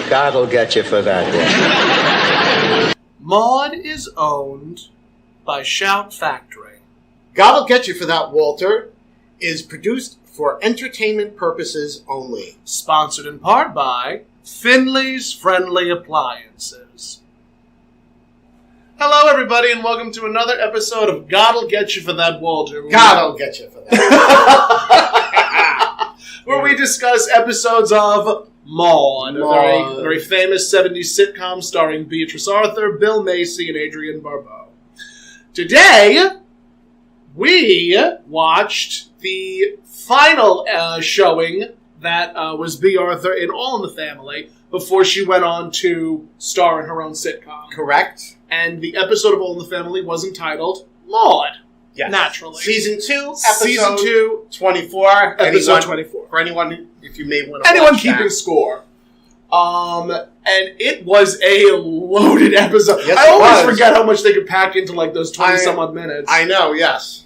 God'll get you for that. Maude is owned by Shout Factory. God'll Get You for That, Walter, is produced for entertainment purposes only. Sponsored in part by Finley's Friendly Appliances. Hello, everybody, and welcome to another episode of God'll Get You for That, Walter. God'll get you for that. Where we discuss episodes of Maude, a very famous 70s sitcom starring Beatrice Arthur, Bill Macy, and Adrienne Barbeau. Today, we watched the final showing that was Bea Arthur in All in the Family before she went on to star in her own sitcom. Correct. And the episode of All in the Family was entitled Maude. Yes. Naturally. Season 2, Season 2, 24. Episode 24. For anyone, if you may want to Anyone watch keeping that. score. And it was a loaded episode. Yes, I always was. forget how much they could pack into like those 20-some-odd minutes. I know, yes.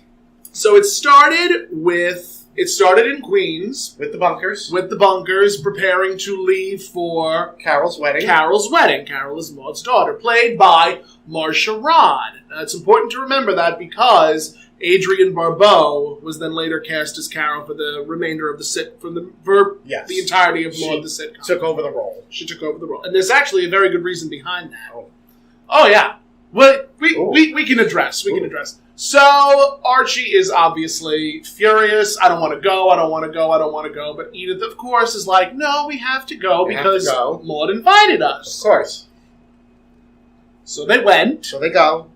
So it started in Queens. With the bunkers. With the bunkers preparing to leave for Carol's wedding. Carol is Maude's daughter, played by Marcia Rod. Now, it's important to remember that because Adrienne Barbeau was then later cast as Carol for the remainder of the entirety of Maude the sitcom. Took over the role. She took over the role, and there's actually a very good reason behind that. Oh yeah, well we can address. We can address. So Archie is obviously furious. I don't want to go. But Edith, of course, is like, no, we have to go because Maude invited us. Of course. So they went. So they go.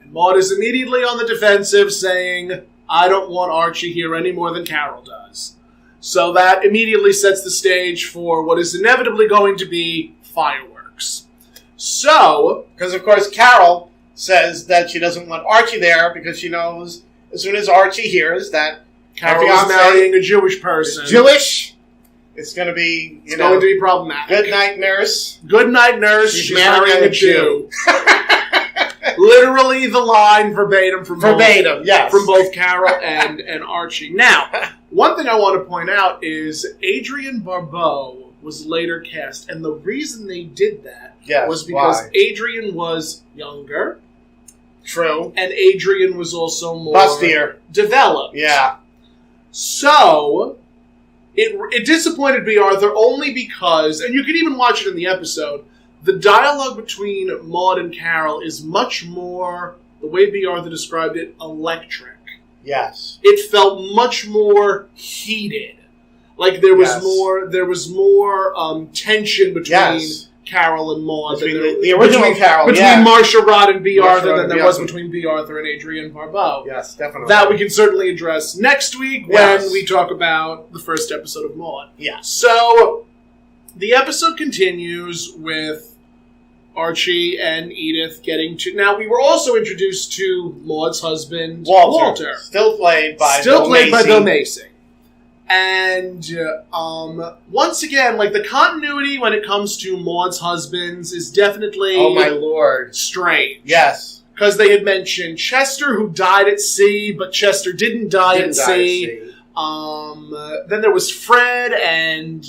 And Maude is immediately on the defensive, saying, I don't want Archie here any more than Carol does. So that immediately sets the stage for what is inevitably going to be fireworks. So, because of course Carol says that she doesn't want Archie there because she knows as soon as Archie hears that Carol is marrying a Jewish person. Jewish. It's going to be, going to be problematic. Good night, nurse. Good night, nurse. She's marrying a Jew. Literally the line verbatim from both Carol and Archie. Now, one thing I want to point out is Adrienne Barbeau was later cast, and the reason they did that was because Adrienne was younger. True. And Adrienne was also more bustier, developed. Yeah. So it disappointed Bea Arthur only because, and you can even watch it in the episode, the dialogue between Maude and Carol is much more, the way Bea Arthur described it, electric. Yes. It felt much more heated. Like there was more tension between Carol and Maude. The original Carol. Between Marcia Rod and Bea Arthur than there was between Bea Arthur and Adrienne Barbeau. Yes, definitely. That we can certainly address next week when we talk about the first episode of Maude. Yeah. So the episode continues with Archie and Edith getting to... Now, we were also introduced to Maude's husband, Walter. Still played by Bill Macy. And once again, like, the continuity when it comes to Maude's husbands is definitely... Oh, my Lord. Strange. Yes. Because they had mentioned Chester, who died at sea, but Chester didn't die at sea. Then there was Fred and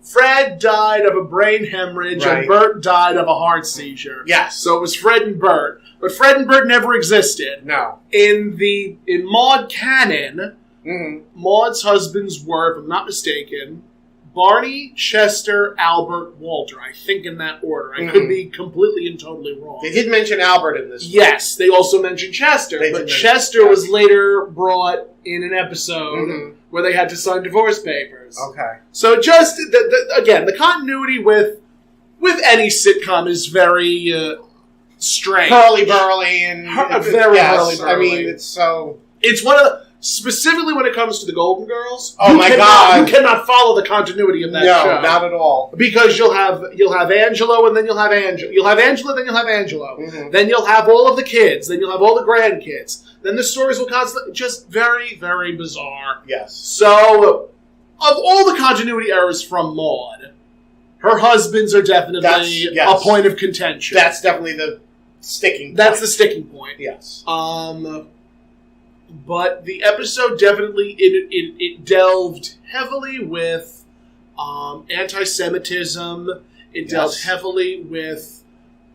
Fred died of a brain hemorrhage and Bert died of a heart seizure. Yes. So it was Fred and Bert. But Fred and Bert never existed. No. In Maude canon, Maude's husbands were, if I'm not mistaken, Barney, Chester, Albert, Walter. I think in that order. I could be completely and totally wrong. They did mention Albert in this one. Yes, they also mentioned Chester. But Chester was later brought in an episode where they had to sign divorce papers. Okay. So just, again, the continuity with any sitcom is very strange. Hurly-burly and... Very hurly-burly. I mean, it's so... It's one of the... Specifically when it comes to the Golden Girls, God, you cannot follow the continuity of that show. No, not at all. Because you'll have Angelo, and then you'll have Angelo. You'll have Angela, then you'll have Angelo. Then you'll have all of the kids. Then you'll have all the grandkids. Then the stories will constantly just very, very bizarre. Yes. So, of all the continuity errors from Maude, her husbands are definitely a point of contention. That's definitely the sticking point. That's the sticking point. Yes. But the episode definitely it delved heavily with anti-Semitism. It dealt heavily with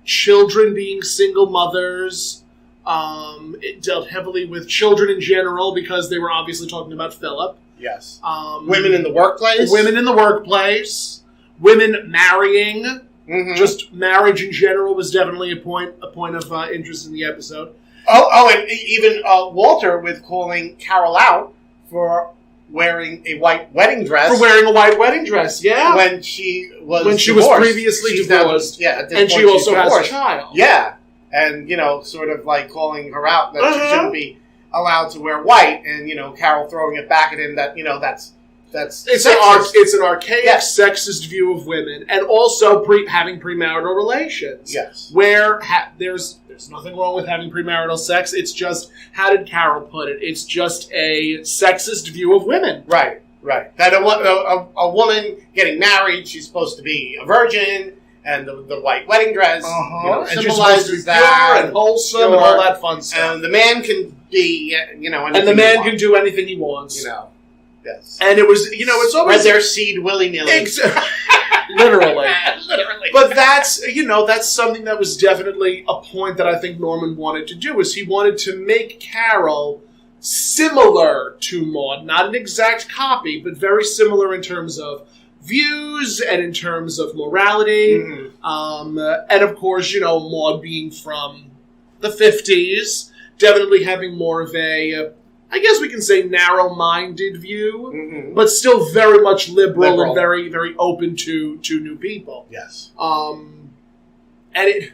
children being single mothers. It dealt heavily with children in general because they were obviously talking about Philip. Yes. Women in the workplace. Women in the workplace. Women marrying. Mm-hmm. Just marriage in general was definitely a point of interest in the episode. And even Walter with calling Carol out for wearing a white wedding dress. For wearing a white wedding dress, yeah. When she was previously divorced. And she also has a child. Yeah. And, sort of like calling her out that she shouldn't be allowed to wear white. And, Carol throwing it back at him that, that's it's an archaic, sexist view of women, and also having premarital relations. Yes, where there's nothing wrong with having premarital sex. It's just, how did Carol put it? It's just a sexist view of women. Right. That a woman getting married, she's supposed to be a virgin, and the white wedding dress symbolizes that, pure and wholesome and all that fun stuff. And the man can be, and the man can do anything he wants. Yes. And it was, it's always... spread their seed willy-nilly. Literally. Literally. But that's something that was definitely a point that I think Norman wanted to do, is he wanted to make Carol similar to Maude. Not an exact copy, but very similar in terms of views and in terms of morality. Mm-hmm. And of course, Maude being from the 50s, definitely having more of a... I guess we can say narrow-minded view, mm-hmm. but still very much liberal and very, very open to new people. Yes. And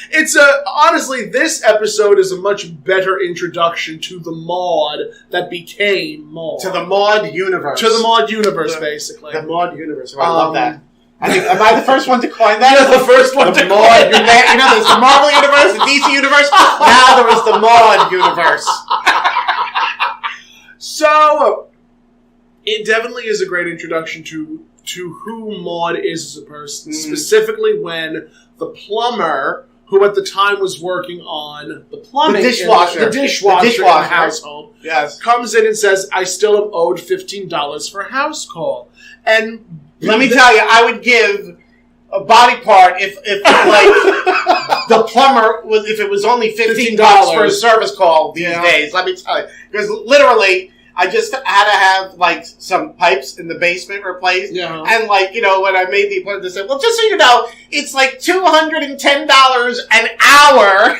it's honestly, this episode is a much better introduction to the Maude that became Maude. To the Maude universe. Basically. The Maude universe. Oh, I love that. I think, am I the first one to coin that? You're the first one to coin that. There's the Marvel universe, the DC universe. Now there is the Maude universe. So, it definitely is a great introduction to who Maude is as a person. Mm. Specifically when the plumber, who at the time was working on the plumbing... The dishwasher in the household. Yes. Comes in and says, I still am owed $15 for a house call. And... Let me tell you, I would give a body part if like the plumber was, if it was only $15 for a service call these days. Let me tell you, because literally I just had to have like some pipes in the basement replaced, and when I made the appointment, they said, "Well, just so you know, it's like $210 an hour."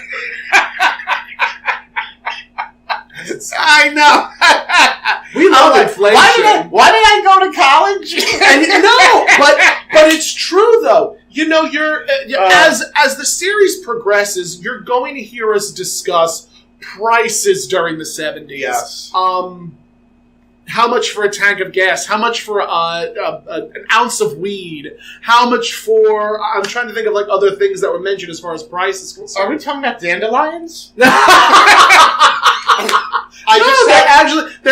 I know. We love inflation. Why did I go to college? but it's true though. You're as the series progresses, you're going to hear us discuss prices during the 70s. Yes. How much for a tank of gas? How much for an ounce of weed? How much for... I'm trying to think of like other things that were mentioned as far as prices concerned. Are we talking about dandelions? There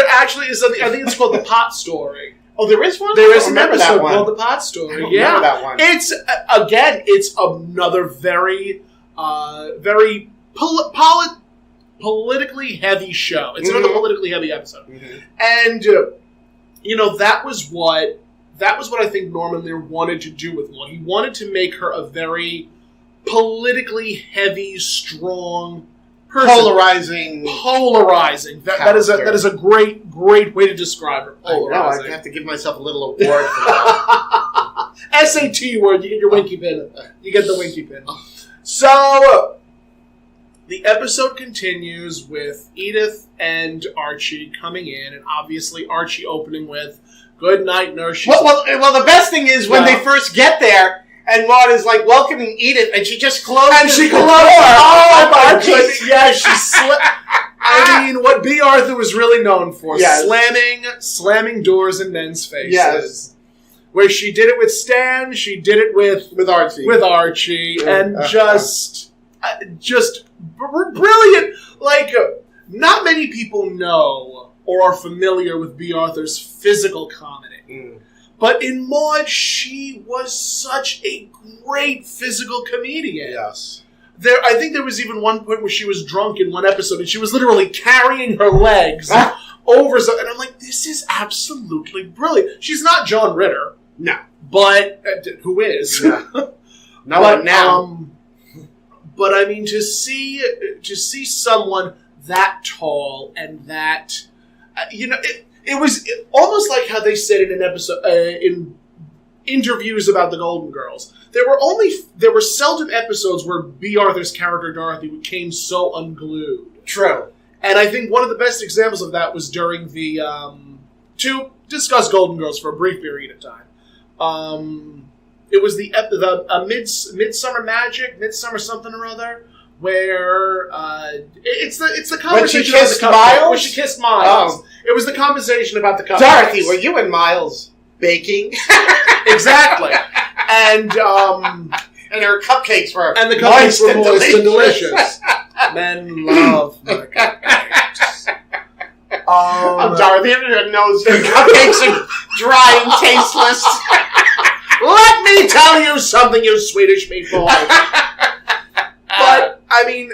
actually is something. I think it's called the Pot Story. Oh, there is one? There is an episode called the Pot Story. I don't remember that one. It's another very, very politically heavy show. It's another politically heavy episode. Mm-hmm. And, that was what I think Norman Lear wanted to do with Maude. He wanted to make her a very politically heavy, strong person. Polarizing. That is a great way to describe her. Polarizing. I have to give myself a little award for that. SAT word. You get your winky pin. You get the winky pin. So the episode continues with Edith and Archie coming in, and obviously Archie opening with "Good night, nurse." Well, the best thing is when they first get there. And Maude is like welcoming Edith, and she just closes the door. Oh my goodness! Yeah, she I mean, what B. Arthur was really known for: slamming doors in men's faces. Yes. Where she did it with Stan, she did it with Archie, and just brilliant. Like, not many people know or are familiar with B. Arthur's physical comedy. Mm. But in Maude, she was such a great physical comedian. Yes. I think there was even one point where she was drunk in one episode, and she was literally carrying her legs over. And I'm like, this is absolutely brilliant. She's not John Ritter. No. But, who is? Yeah. No, but now. But I mean, to see someone that tall and that, it was almost like how they said in an episode, in interviews about the Golden Girls. There were seldom episodes where B. Arthur's character Dorothy became so unglued. True. And I think one of the best examples of that was during the, to discuss Golden Girls for a brief period of time. It was the Midsummer Magic, Midsummer something or other, where it's the conversation when she kissed Miles. When she kissed Miles, it was the conversation about the cupcakes. Dorothy, were you and Miles baking? Exactly, and her cupcakes were moist and delicious. Men love my cupcakes. Dorothy, everyone knows your cupcakes are dry and tasteless. Let me tell you something, you Swedish meatball. But, I mean,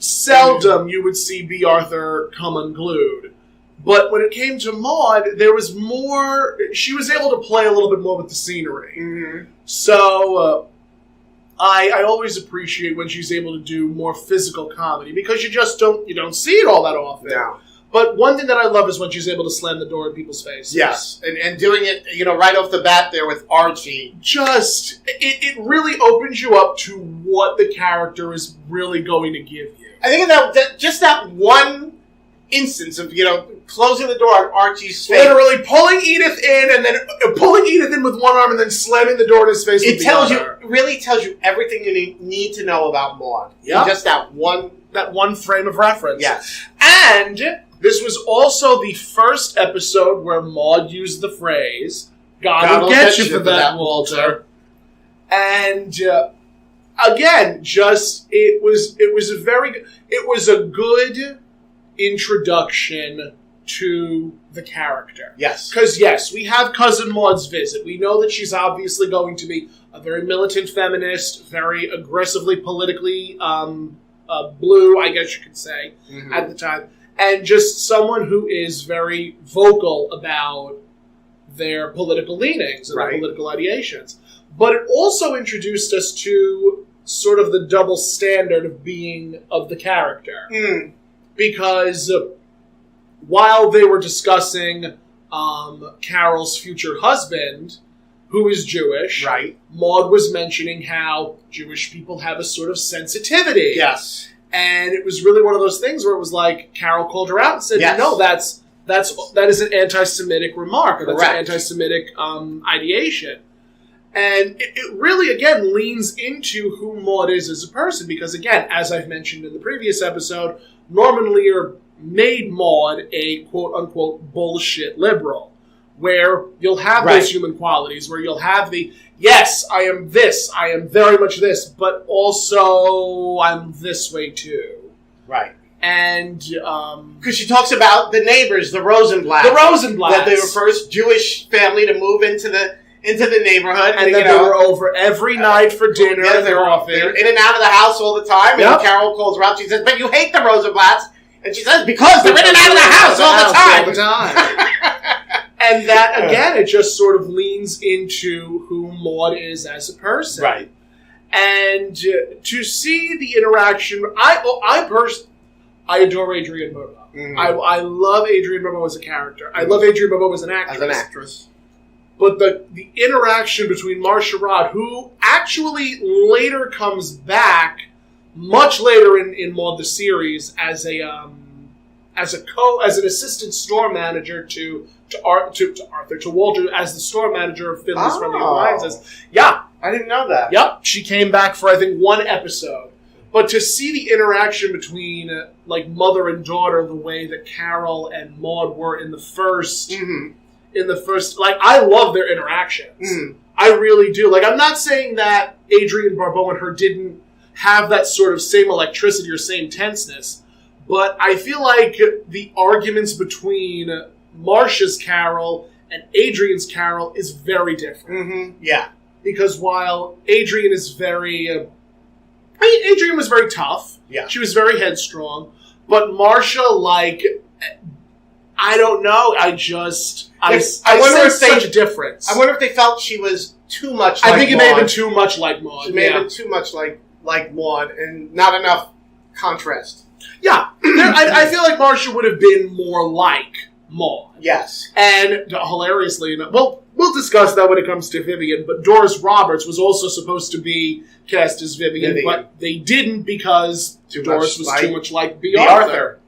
seldom you would see B. Arthur come unglued. But when it came to Maude, there was more... She was able to play a little bit more with the scenery. Mm-hmm. So, I always appreciate when she's able to do more physical comedy, because you don't see it all that often. Yeah. But one thing that I love is when she's able to slam the door in people's faces. Yes, and doing it, right off the bat there with Archie. It really opens you up to what the character is really going to give you. I think that just that one instance of, closing the door on Archie's face. Literally pulling Edith in and then pulling Edith in with one arm and then slamming the door in his face with the other. It really tells you everything you need to know about Maude. Yeah. Just that one frame of reference. Yes. And this was also the first episode where Maude used the phrase, God will get you for that, Walter. And, again, it was a good introduction to the character. Yes. Because, yes, we have Cousin Maude's visit. We know that she's obviously going to be a very militant feminist, very aggressively politically blue, I guess you could say, at the time. And just someone who is very vocal about their political leanings and their political ideations. But it also introduced us to sort of the double standard of the character. Mm. Because while they were discussing Carol's future husband, who is Jewish, Maude was mentioning how Jewish people have a sort of sensitivity. Yes. And it was really one of those things where it was like Carol called her out and said, no, that is an anti-Semitic remark, or that's an anti-Semitic ideation. And it really, again, leans into who Maude is as a person, because, again, as I've mentioned in the previous episode, Norman Lear made Maude a quote-unquote bullshit liberal, where you'll have those human qualities, where you'll have the, yes, I am this, I am very much this, but also I'm this way too. Right. And, because she talks about the neighbors, the Rosenblatts. That they were first Jewish family to move into the neighborhood. And then they were over every night for dinner. Yeah, they were in and out of the house all the time. And Carol calls her out. She says, but you hate the Rosenblatts. And she says, because they're in and out of the house all the time. And that, again, it just sort of leans into who Maude is as a person. Right. And to see the interaction, I adore Adrienne Barbeau. Mm-hmm. I love Adrienne Barbeau as a character. I love Adrienne Barbeau as an actress. But the interaction between Marcia Rod, who actually later comes back, much later in Maude the series, as an assistant store manager to Walter, as the store manager of Finley's Friendly Alliances. Yeah. I didn't know that. Yep. She came back for, I think, one episode. But to see the interaction between, mother and daughter, the way that Carol and Maude were in the first... Mm-hmm. I love their interactions. Mm. I really do. I'm not saying that Adrienne Barbeau and her didn't have that sort of same electricity or same tenseness, but I feel like the arguments between Marcia's Carol and Adrienne's Carol is very different. Mm-hmm. Yeah. Because while Adrienne is very I mean, Adrian was very tough. Yeah. She was very headstrong. But Marcia, like, I don't know. I wonder if such a difference. I wonder if they felt she was too much I think it may have been too much like Maude. She may have been too much like Maude and not enough contrast. Yeah. I feel like Marcia would have been more like Maude. Yes. And hilariously enough, well, we'll discuss that when it comes to Vivian, but Doris Roberts was also supposed to be cast as Vivian. But they didn't because Doris was too much like B. Arthur.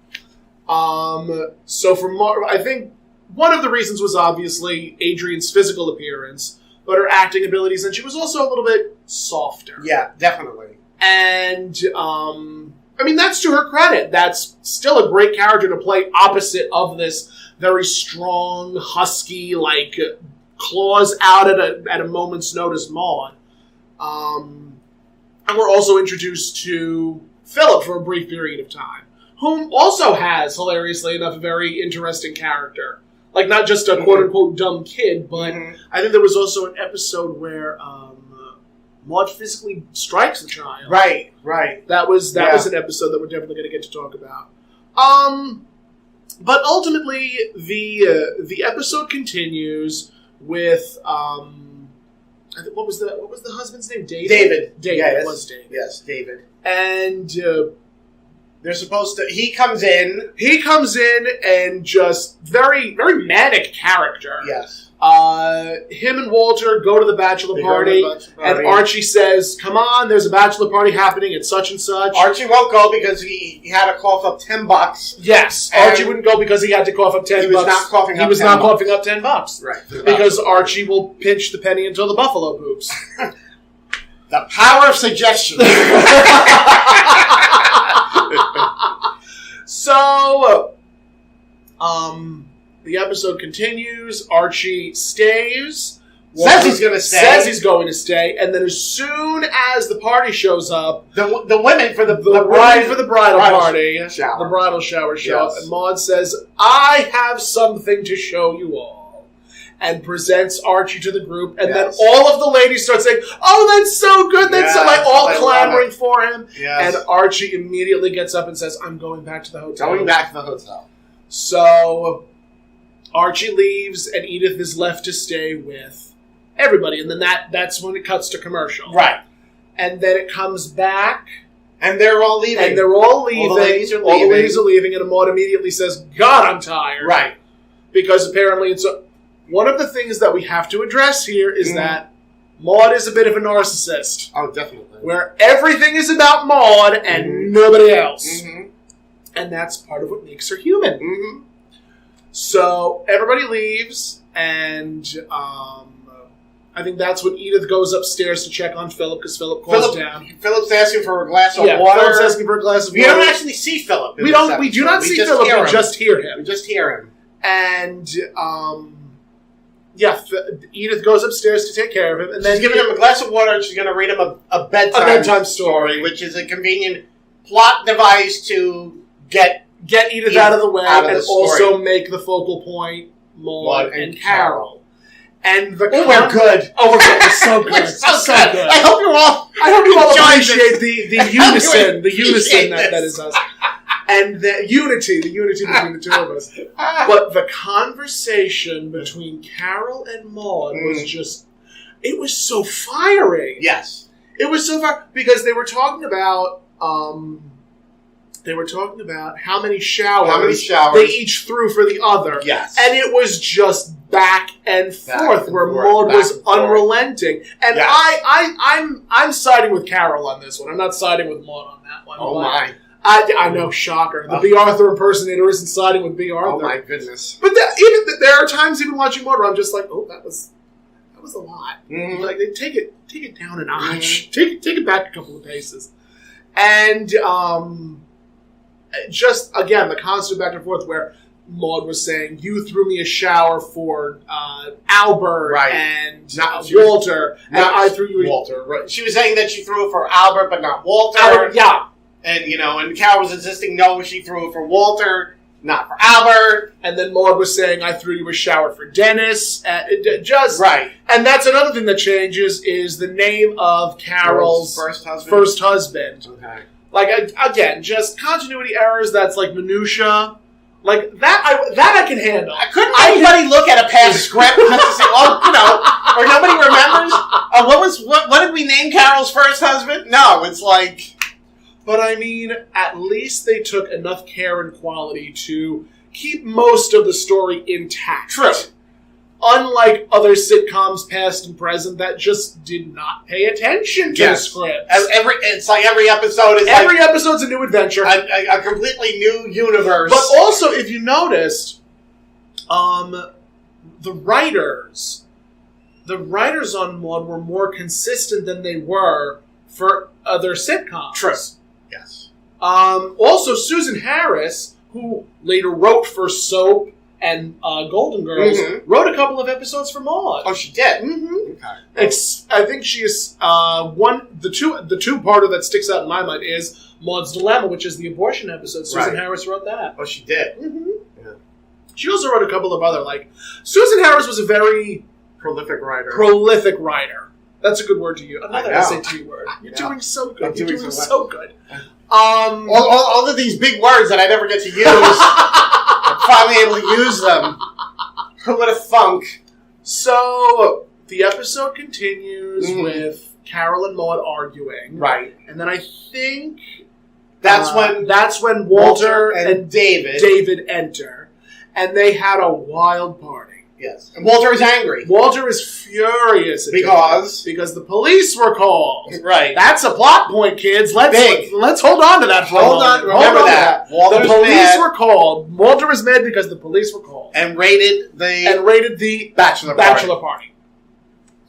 So for I think one of the reasons was obviously Adrian's physical appearance, but her acting abilities, and she was also a little bit softer. Yeah, definitely. And, I mean, that's to her credit. That's still a great character to play opposite of this very strong, husky, like, claws out at a moment's notice Maude. And we're also introduced to Philip for a brief period of time, whom also has, hilariously enough, a very interesting character. Like, not just a quote-unquote dumb kid, but I think there was also an episode where Maude physically strikes the child. Right. That was an episode that we're definitely going to get to talk about. But ultimately, the episode continues with what was the husband's name? David. Yes. It was David. Yes, David. And they're supposed to. He comes in and just very, very manic character. Yes. Him and Walter go to the bachelor party, and Archie says, "Come on, there's a bachelor party happening at such and such." Archie won't go because he had to cough up $10. Yes, Archie wouldn't go because he had to cough up $10. He was not coughing up. He was not coughing up $10. Right. Because Archie will pinch the penny until the buffalo poops. The power of suggestion. So, the episode continues. Archie stays. Says he's going to stay. Says he's going to stay. And then as soon as the party shows up... The women for the bridal party. Shower. The bridal shower show up. Yes. And Maude says, "I have something to show you all." And presents Archie to the group. And then all of the ladies start saying, "Oh, that's so good." That's so, like, all clamoring for him. Yes. And Archie immediately gets up and says, "I'm going back to the hotel." Going back to the hotel. So Archie leaves, and Edith is left to stay with everybody. And then that's when it cuts to commercial. Right. And then it comes back. And they're all leaving. All the ladies are leaving. All the ladies are leaving, and Maude immediately says, "God, I'm tired." Right. Because apparently it's one of the things that we have to address here is that Maude is a bit of a narcissist. Oh, definitely. Where everything is about Maude and nobody else. And that's part of what makes her human. So everybody leaves, and I think that's when Edith goes upstairs to check on Philip, because Philip calls down. Philip's asking for a glass of water. Philip's asking for a glass of water. We don't actually see Philip. We do not see Philip. We just hear him. We just hear him. And Edith goes upstairs to take care of him, and then she's giving him a glass of water, and she's going to read him a bedtime story, which is a convenient plot device to get Edith out of the way, and also make the focal point Maude and Carol. And we're good. We're good. It's so good. It's so good. I hope you all appreciate the unison, that is us. And the unity between the two of us. But the conversation between Carol and Maude was just, it was so firing. Yes. It was so firing, because they were talking about how many showers they each threw for the other. Yes. And it was just back and forth, where Maude was unrelenting. And I'm siding with Carol on this one. I'm not siding with Maude on that one. Oh my. I know, shocker. The B. Arthur impersonator isn't siding with B. Arthur. Oh my goodness. But there are times even watching Maude where I'm just like, oh, that was a lot. Like, they take it down a notch. Take it back a couple of paces. And just, again, the constant back and forth where Maude was saying, "You threw me a shower for Albert and Walter, and I threw you Walter." Right. She was saying that she threw it for Albert, but not Walter. Albert, yeah. And, and Carol was insisting, no, she threw it for Walter. not for Albert. And then Maude was saying, I threw you a shower for Dennis. Just Right. And that's another thing that changes is the name of Carol's first husband. Okay. Like, again, just continuity errors that's like minutia. Like, that I can handle. Couldn't anybody look at a past script just to say, or nobody remembers? What did we name Carol's first husband? No, it's like... But I mean, at least they took enough care and quality to keep most of the story intact. True. Unlike other sitcoms, past and present, that just did not pay attention to the script. It's like every episode is every episode's a new adventure, a completely new universe. But also, if you noticed, the writers on Maude were more consistent than they were for other sitcoms. True. Yes. Also, Susan Harris, who later wrote for Soap and Golden Girls, wrote a couple of episodes for Maude. Oh, she did? Mm-hmm. Okay. I think she is the two-parter that sticks out in my mind is Maude's Dilemma, which is the abortion episode. Susan Harris wrote that. Oh, she did? Mm-hmm. Yeah. She also wrote a couple of other, Susan Harris was a very... Prolific writer. That's a good word to use. Another SAT word. You're doing so good. You're doing so good. All of these big words that I never get to use, I'm finally able to use them. What a thunk. So, the episode continues with Carol and Maude arguing. Right. And then I think... That's when Walter and David enter. And they had a wild party. Yes. And Walter is angry. Walter is furious. Because the police were called. Right. That's a plot point, kids. Let's hold on to that for a moment. Remember that. The police were called. Walter is mad because the police were called. And raided the bachelor party.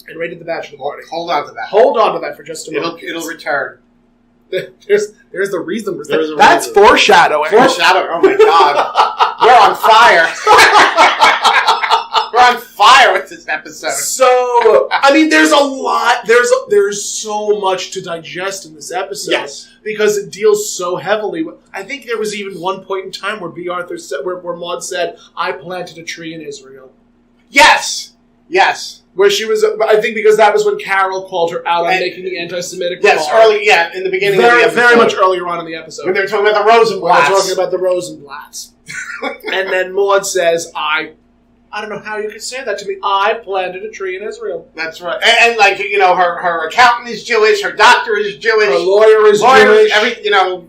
And raided the bachelor party. Hold on to that. Hold on to that for just a moment. It'll return. There's the reason. That's foreshadowing. Foreshadowing. Oh my God. We're on fire. We're on fire with this episode. So, I mean, there's a lot. There's so much to digest in this episode. Yes. Because it deals so heavily with... I think there was even one point in time where B. Arthur said, where Maude said, I planted a tree in Israel. Yes. Yes. Where she was... I think because that was when Carol called her out on making the anti-Semitic remark. Yes, in the beginning of the episode. Very much earlier on in the episode. When they were talking about the Rosenblatts. When they were talking about the Rosenblatts. And then Maude says, I don't know how you could say that to me. I planted a tree in Israel. That's right. And her accountant is Jewish. Her doctor is Jewish. Her lawyer is Jewish.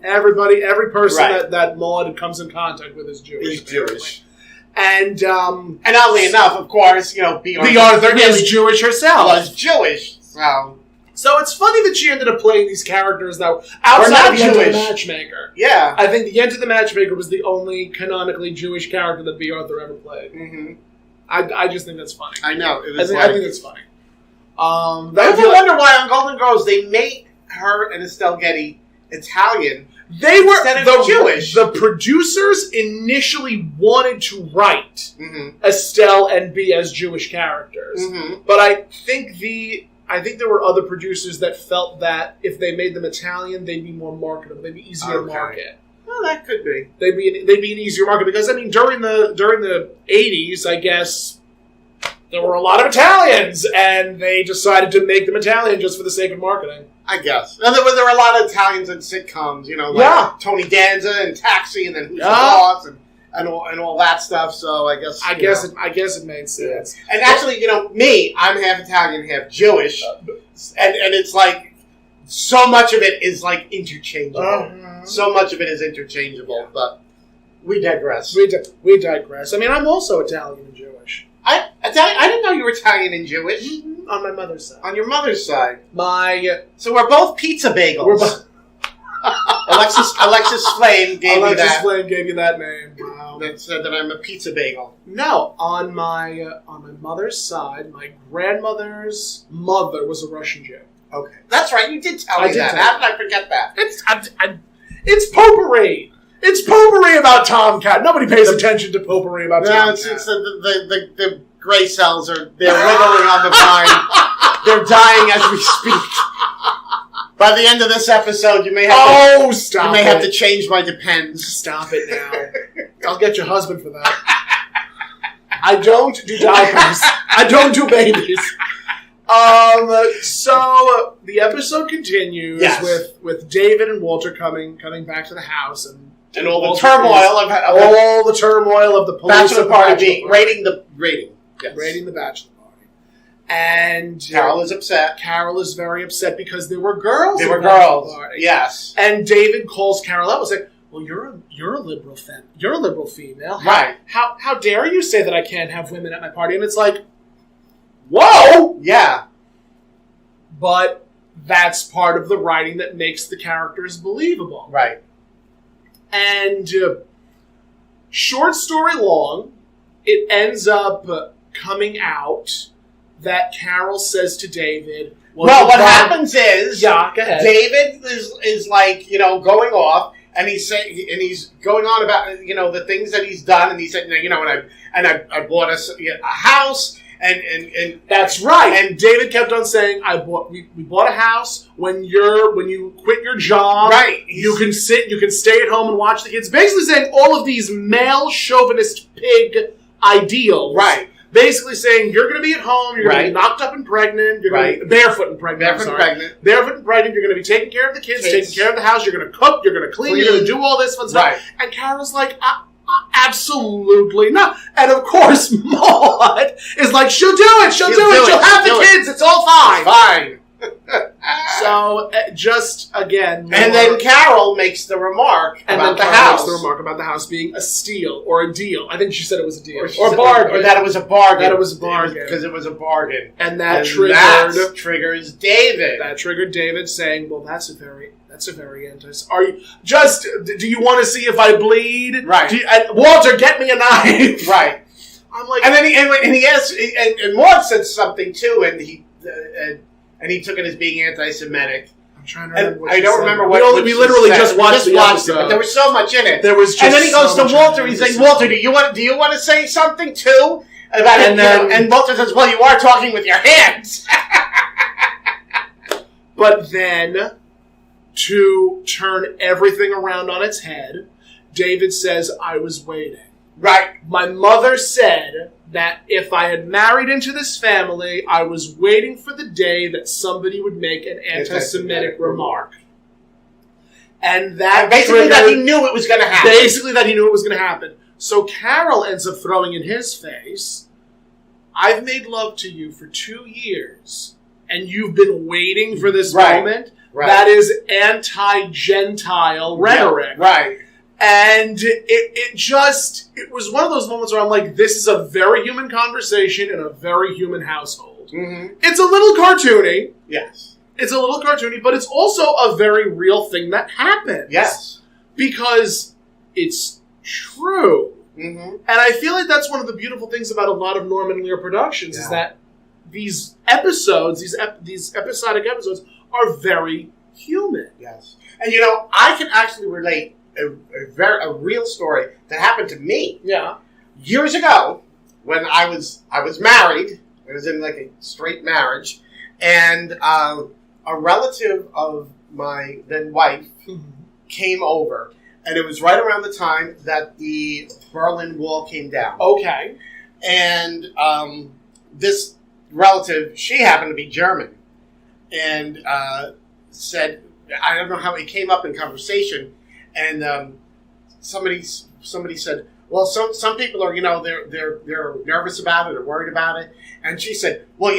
Every person that Maude comes in contact with is Jewish. And oddly enough, of course, B. Arthur is Jewish herself. Was Jewish. So it's funny that she ended up playing these characters that outside of the Enter the Matchmaker. Yeah. I think the Enter the Matchmaker was the only canonically Jewish character that B. Arthur ever played. Mm-hmm. I just think that's funny. I know. I think that's funny. I wonder why on Golden Girls they made her and Estelle Getty Italian. They were Jewish. The producers initially wanted to write Estelle and B as Jewish characters, but I think there were other producers that felt that if they made them Italian, they'd be more marketable. They'd be easier to market. Well, that could be. They'd be an easier market because during the 80s, I guess there were a lot of Italians, and they decided to make them Italian just for the sake of marketing. I guess. Now, there were a lot of Italians in sitcoms, like Tony Danza and Taxi, and then Who's the Boss, and all that stuff. So I guess it made sense. Yeah. And actually, me, I'm half Italian, half Jewish, and it's like so much of it is like interchangeable. So much of it is interchangeable, but we digress. We digress. I mean, I'm also Italian and Jewish. I didn't know you were Italian and Jewish. Mm-hmm. On my mother's side. On your mother's side. So we're both pizza bagels. Alexis Flame gave you that. Alexis Flame gave you that name. Wow. That said that I'm a pizza bagel. No, on my mother's side, my grandmother's mother was a Russian Jew. Okay, that's right. You did tell me that. How did I forget that? It's potpourri. It's potpourri about Tomcat. Nobody pays attention to potpourri about Tomcat. No, it's the gray cells they're wiggling on the vine. They're dying as we speak. By the end of this episode, you may have to change my Depends. Stop it now. I'll get your husband for that. I don't do diapers. I don't do babies. So the episode continues with David and Walter coming back to the house and all the Walter turmoil of the police bachelor party raiding the bachelor party. And Carol is upset. Carol is very upset because there were girls. There were girls. Yes. And David calls Carol up and says, "Well, you're a liberal you're a liberal female. Right. How dare you say that I can't have women at my party?" And it's like, whoa! Yeah. But that's part of the writing that makes the characters believable. Right. And short story long, it ends up coming out that Carol says to David, well, what happens is, go ahead. David is like, going off, and he's going on about, the things that he's done, and he said, I bought a house, and that's right. And David kept on saying, we bought a house. When you quit your job, right, you can stay at home and watch the kids. Basically saying all of these male chauvinist pig ideals. Right. Basically saying you're going to be at home, you're going to be knocked up and pregnant, you're going to be barefoot and pregnant. Barefoot and pregnant. You're going to be taking care of the kids, taking care of the house. You're going to cook. You're going to clean. You're going to do all this fun stuff. Right. And Carol's like, absolutely not. And of course, Maude is like, she'll do it. She'll do it. She'll have the kids. It's all fine. Fine. So, just again, and then Carol makes the remark about the house. Makes the remark about the house being a steal or a deal. I think she said it was a deal or bargain, or that it was a bargain. That it was a bargain because it was a bargain, and that triggers David. That triggered David saying, "Well, that's a very anti. Are you just? Do you want to see if I bleed? Right? Walter, get me a knife. Right? I'm like, and then he asked, and Maude said something too, and he took it as being anti-Semitic. I'm trying to remember what I don't remember what we literally just watched it, but there was so much in it. There was just and then he goes so to Walter. He's like, Walter, do you want to say something too about it? And Walter says, well, you are talking with your hands. But then, to turn everything around on its head, David says, I was waiting. Right. My mother said that if I had married into this family, I was waiting for the day that somebody would make an anti-Semitic remark. And that basically that he knew it was going to happen. Basically that he knew it was going to happen. So Carol ends up throwing in his face, I've made love to you for 2 years, and you've been waiting for this moment? Right. That is anti-Gentile rhetoric. Yeah, right. And it was one of those moments where I'm like, this is a very human conversation in a very human household. Mm-hmm. It's a little cartoony. Yes. It's a little cartoony, but it's also a very real thing that happens. Yes. Because it's true. Mm-hmm. And I feel like that's one of the beautiful things about a lot of Norman Lear productions is that these episodes, these episodic episodes, are very human. Yes. And I can actually relate a real story that happened to me. Yeah. Years ago, when I was married, I was in like a straight marriage, and a relative of my then wife came over, and it was right around the time that the Berlin Wall came down. Okay. And this relative, she happened to be German, and said, I don't know how it came up in conversation. And somebody said, well, some people are, they're nervous about it or worried about it. And she said, well,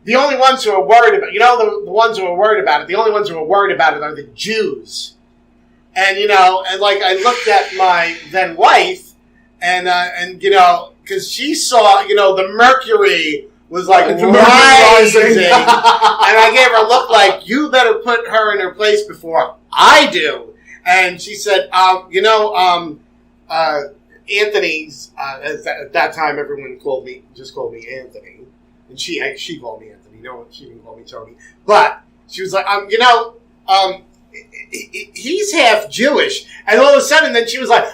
the only ones who are worried about, the ones who are worried about it, the only ones who are worried about it are the Jews. And, and like I looked at my then wife and because she saw, the mercury was like rising. And I gave her a look like, you better put her in her place before I do. And she said, Anthony's, at that time, everyone just called me Anthony. And she called me Anthony. No, she didn't call me Tony. But she was like, he's half Jewish. And all of a sudden, then she was like,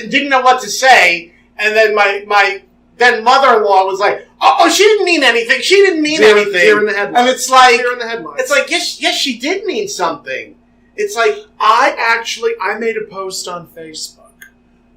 didn't know what to say. And then my then mother-in-law was like, she didn't mean anything. She didn't mean anything. Deer in the headlines. And it's like, Deer in the headlines. It's like, yes, she did mean something. It's like, I made a post on Facebook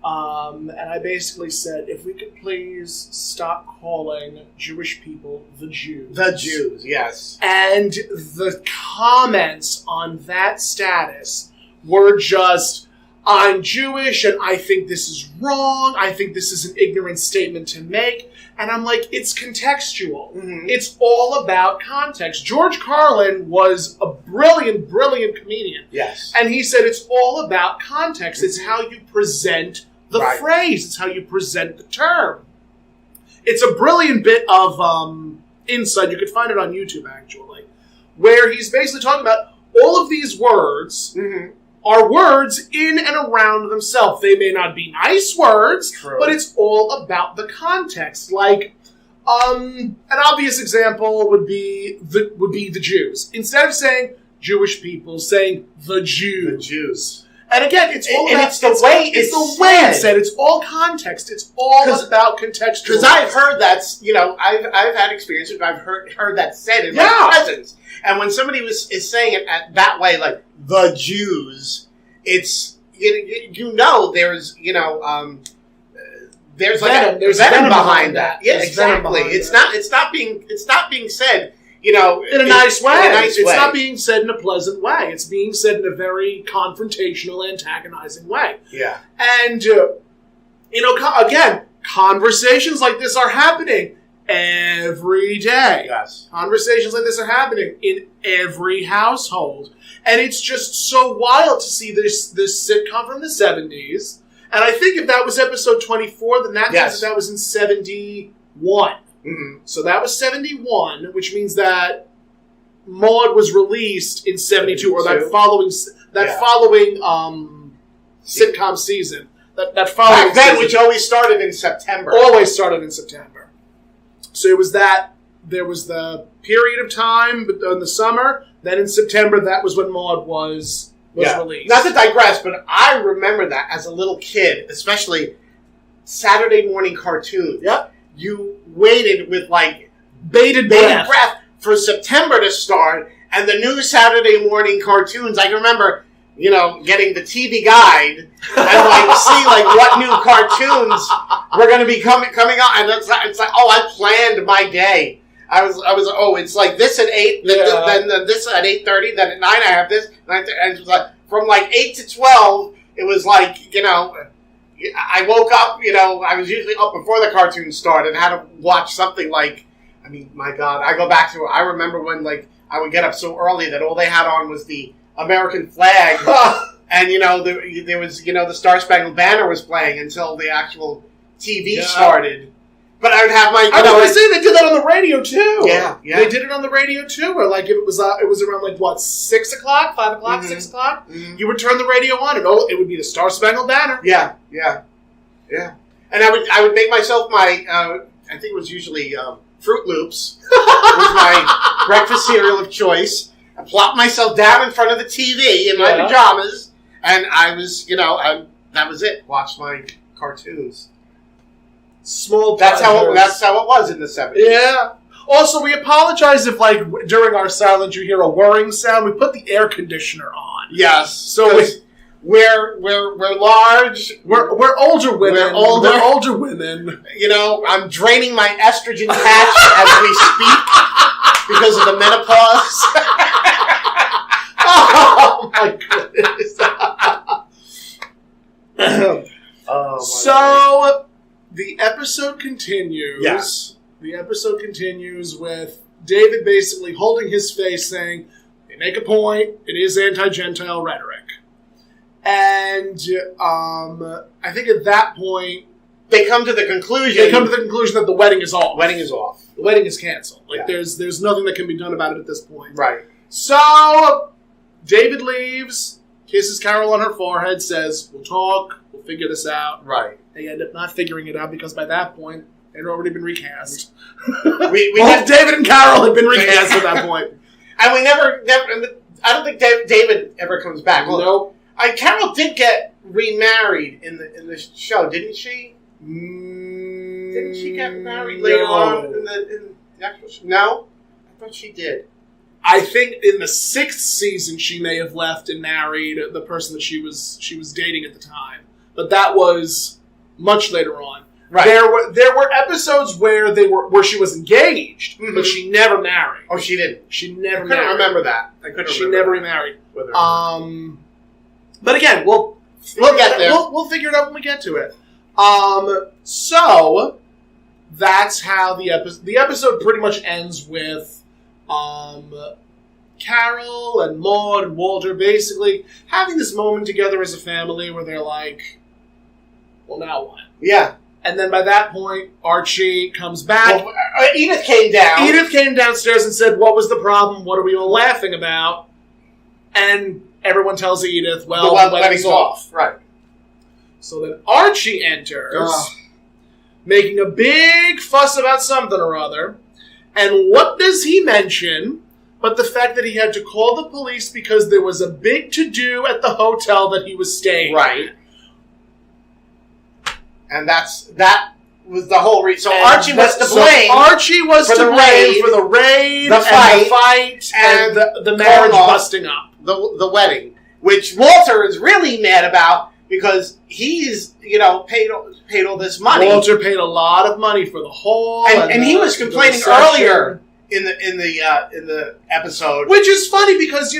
And I basically said, if we could please stop calling Jewish people the Jews. The Jews, yes. And the comments on that status were just, I'm Jewish and I think this is wrong. I think this is an ignorant statement to make. And I'm like, it's contextual. Mm-hmm. It's all about context. George Carlin was a brilliant, brilliant comedian. Yes. And he said it's all about context. It's how you present the phrase. It's how you present the term. It's a brilliant bit of insight. You could find it on YouTube, actually, where he's basically talking about all of these words are words in and around themselves. They may not be nice words, but it's all about the context. Like, an obvious example would be the Jews. Instead of saying Jewish people, saying the Jews. The Jews. And again, it's all about, it's the way it's said. It's all context. It's all about contextual. Because I've heard that's, I've had experience, I've heard that said in my presence. And when somebody is saying it that way, like the Jews, it's there's there's venom behind that. Yeah, exactly. It's not being said. In a nice way. It's not being said in a pleasant way. It's being said in a very confrontational, antagonizing way. Yeah. And, again, conversations like this are happening every day. Yes. Conversations like this are happening in every household. And it's just so wild to see this sitcom from the 70s. And I think if that was episode 24, then that means that was in 71. Mm-hmm. So that was 71, which means that Maude was released in 72, or that following sitcom season. That following back then, season, which always started in September. Always started in September. So it was that there was the period of time in the summer. Then in September, that was when Maude was released. Not to digress, but I remember that as a little kid, especially Saturday morning cartoons. Yep. You waited with bated breath for September to start, and the new Saturday morning cartoons. I can remember, getting the TV guide and see what new cartoons were going to be coming on, and it's like I planned my day. I was it's like this at 8, then this at 8:30, then at 9 I have this, and it was like from 8 to 12. It was I woke up, I was usually up before the cartoon started and had to watch something my God, I go back to, I remember when, I would get up so early that all they had on was the American flag, and, there was, the Star Spangled Banner was playing until the actual TV started. But I would have my, I was going to say, they did that on the radio, too. Yeah. They did it on the radio, too, where, if it was around, 6 o'clock, 5 o'clock, 6 o'clock, you would turn the radio on, and it would be the Star Spangled Banner. Yeah. And I would make myself my, I think it was usually Fruit Loops, was my breakfast cereal of choice. I plopped myself down in front of the TV in my pajamas, and I was, that was it. Watched my cartoons. That's how it was in the 70s. Yeah. Also, we apologize if, during our silence you hear a whirring sound. We put the air conditioner on. Yes. So we're large. We're older women. We're older women. I'm draining my estrogen patch as we speak because of the menopause. Oh my goodness. So the episode continues. Yes. The episode continues with David basically holding his face saying, they make a point, it is anti-Gentile rhetoric. And I think at that point, they come to the conclusion that the wedding is off. Wedding is off. The wedding is canceled. There's nothing that can be done about it at this point. Right. So David leaves, kisses Carol on her forehead, says, we'll talk, we'll figure this out. Right. They end up not figuring it out because by that point, they'd already been recast. Both David and Carol had been recast at that point. And we never, I don't think David ever comes back. Nope. Carol did get remarried in the show, didn't she? Didn't she get married later on in the actual show? No? I thought she did. I think in the 6th season she may have left and married the person that she was dating at the time. But that was much later on. Right. There were episodes where she was engaged, but she never married. Oh, she didn't. She never I couldn't married. remember that. I couldn't. She remember never that. remarried. Whether But again, we'll get there. We'll figure it out when we get to it. So that's how the episode pretty much ends with Carol and Maude and Walter basically having this moment together as a family where they're like, well, now what? Yeah. And then by that point, Archie comes back. Well, Edith came down. Edith came downstairs and said, what was the problem? What are we all laughing about? And everyone tells Edith, well, the wedding's off. Right. So then Archie enters, making a big fuss about something or other. And what does he mention but the fact that he had to call the police because there was a big to-do at the hotel that he was staying right. at. And that was the whole reason. So Archie was to blame. Archie was to blame for the raid, the fight, and the marriage busting up. The wedding, which Walter is really mad about because he's, paid all this money. Walter paid a lot of money for the hall, and he was complaining earlier in the episode, which is funny because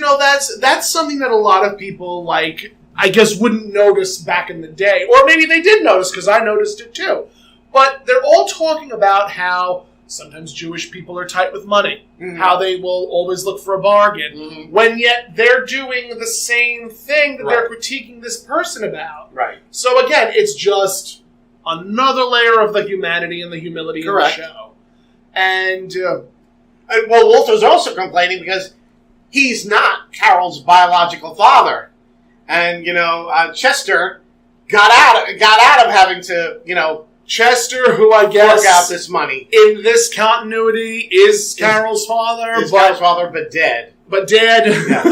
that's something that a lot of people I guess wouldn't notice back in the day, or maybe they did notice because I noticed it too. But they're all talking about how sometimes Jewish people are tight with money, how they will always look for a bargain, when yet they're doing the same thing that they're critiquing this person about. Right. So again, it's just another layer of the humanity and the humility in the show. And Walter's also complaining because he's not Carol's biological father, and Chester got out of having to Chester, who I guess fork out this money in this continuity is Carol's father, but dead. But dead. Yeah.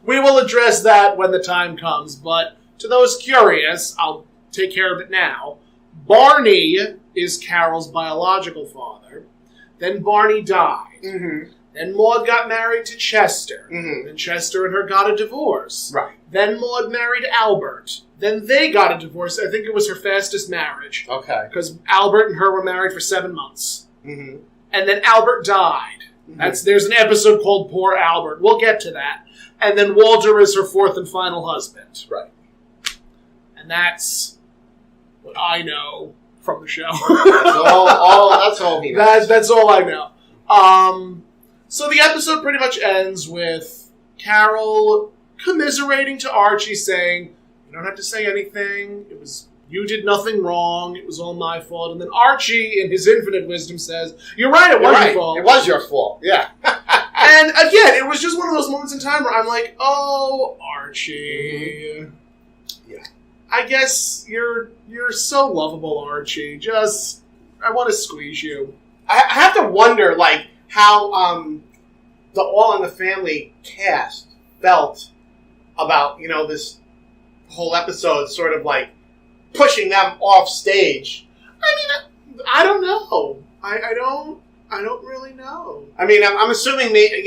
We will address that when the time comes. But to those curious, I'll take care of it now. Barney is Carol's biological father. Then Barney died. Mm-hmm. Then Maude got married to Chester. Mm-hmm. Then Chester and her got a divorce. Right. Then Maude married Albert. Then they got a divorce. I think it was her fastest marriage. Okay. Because Albert and her were married for 7 months. Mm-hmm. And then Albert died. Mm-hmm. There's an episode called Poor Albert. We'll get to that. And then Walter is her fourth and final husband. Right. And that's what I know from the show. That's all he knows. That's all I know. So the episode pretty much ends with Carol commiserating to Archie, saying, "You don't have to say anything. You did nothing wrong. It was all my fault." And then Archie, in his infinite wisdom, says, "You're right. It was your fault. It was your fault." Yeah. And again, it was just one of those moments in time where I'm like, "Oh, Archie." Mm-hmm. Yeah. I guess you're so lovable, Archie. I want to squeeze you. I have to wonder, how the All in the Family cast felt about, this whole episode, sort of pushing them off stage. I mean, I don't know. I don't really know. I mean, I'm assuming, maybe,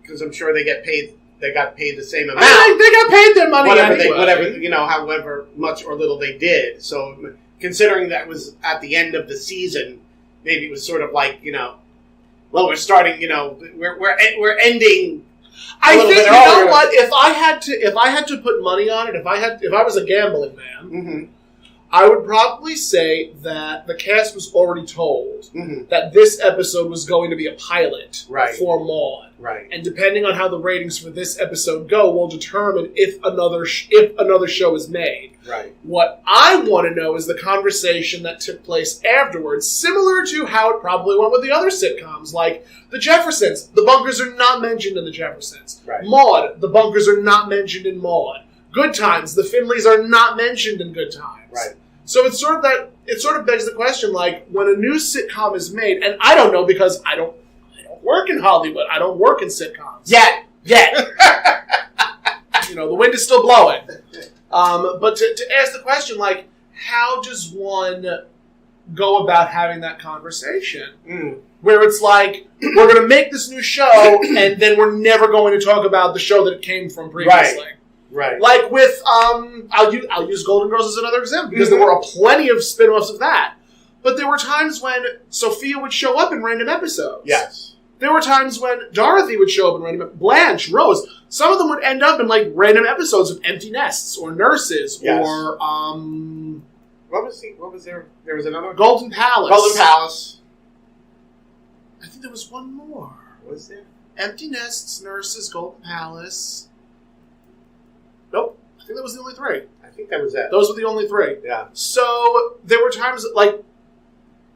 because I'm sure they get paid. They got paid the same amount. They got paid their money however much or little they did. So, considering that was at the end of the season, maybe it was sort of we're starting. We're ending. I think you know what? If I had to put money on it, if I was a gambling man, mm-hmm. I would probably say that the cast was already told mm-hmm. that this episode was going to be a pilot for Maude. Right. And depending on how the ratings for this episode go, will determine if another show is made. Right. What I want to know is the conversation that took place afterwards, similar to how it probably went with the other sitcoms, like The Jeffersons. The bunkers are not mentioned in The Jeffersons. Right. Maude. The bunkers are not mentioned in Maude. Good Times. The Finleys are not mentioned in Good Times. Right. So it sort of begs the question, when a new sitcom is made, and I don't know because I don't work in Hollywood. I don't work in sitcoms. Yet. The wind is still blowing. But to ask the question, how does one go about having that conversation? Mm. Where it's we're going to make this new show, and then we're never going to talk about the show that it came from previously. Right. Right. Like with, I'll use Golden Girls as another example, because there were plenty of spin-offs of that. But there were times when Sophia would show up in random episodes. Yes. There were times when Dorothy would show up in random episodes. Blanche, Rose. Some of them would end up in, like, random episodes of Empty Nests, or Nurses, or, What was there? There was another one? Golden Palace. Golden Palace. I think there was one more. Was there? Empty Nests, Nurses, Golden Palace. Nope. I think that was the only three. I think that was it. Those were the only three. Yeah. So, there were times, like,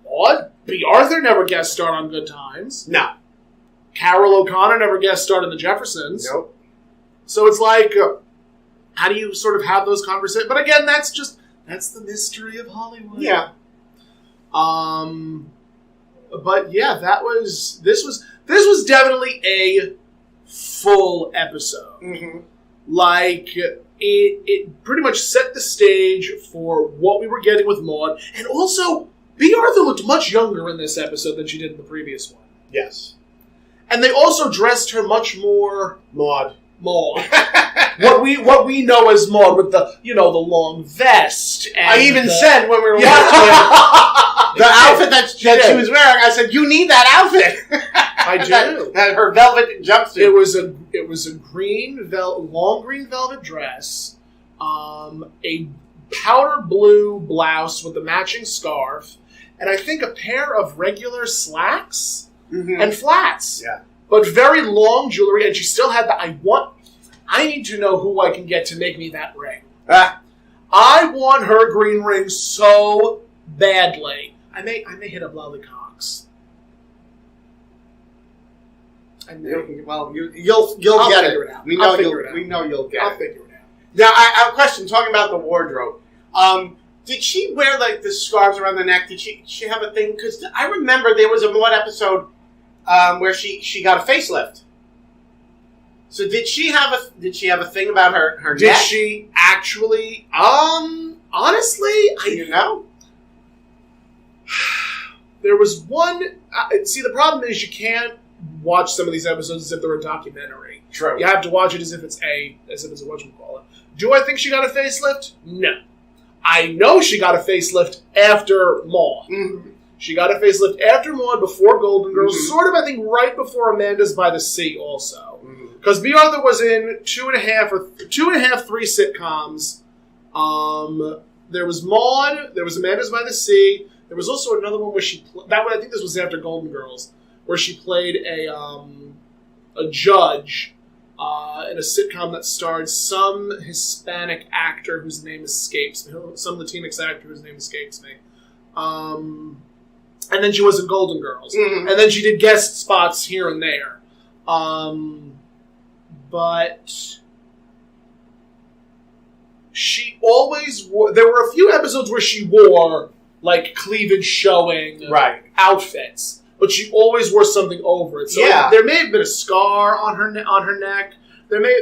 Maude, B. Arthur never guest starred on Good Times. No. Carol O'Connor never guest starred in The Jeffersons. Nope. So it's like, how do you sort of have those conversations? But again, that's the mystery of Hollywood. Yeah. But yeah, this was definitely a full episode. Mm-hmm. Like, it pretty much set the stage for what we were getting with Maude. And also, B. Arthur looked much younger in this episode than she did in the previous one. Yes. And they also dressed her much more Maude. what we know as Maude, with the the long vest. And I even said when we were watching the outfit that she was wearing, I said, "You need that outfit." I do. that her velvet jumpsuit. It was a long green velvet dress, a powder blue blouse with a matching scarf, and I think a pair of regular slacks and flats. Yeah. But very long jewelry, and she still had I need to know who I can get to make me that ring. I want her green ring so badly. I may hit up Lolly Cox. Well, you'll get it. We know you'll get it. I'll figure it out. Now, I have a question. Talking about the wardrobe, did she wear like the scarves around the neck? Did she have a thing? Because I remember there was one episode where she got a facelift. So did she have a thing about her neck? Did she actually? Honestly, there was one. See, the problem is you can't watch some of these episodes as if they're a documentary. True. You have to watch it as if it's a whatchamacallit. Do I think she got a facelift? No. I know she got a facelift after Maude. Mm-hmm. She got a facelift after Maude, before Golden Girls, sort of, I think, right before Amanda's by the Sea also. Because B. Arthur was in 2.5, 3 sitcoms. There was Maude, there was Amanda's by the Sea, there was also another one where I think this was after Golden Girls, where she played a judge in a sitcom that starred some Hispanic actor whose name escapes me, some Latinx actor whose name escapes me. And then she was in Golden Girls. Mm-hmm. And then she did guest spots here and there. But she always wore... There were a few episodes where she wore, like, cleavage showing outfits. But she always wore something over it. So there may have been a scar on her neck.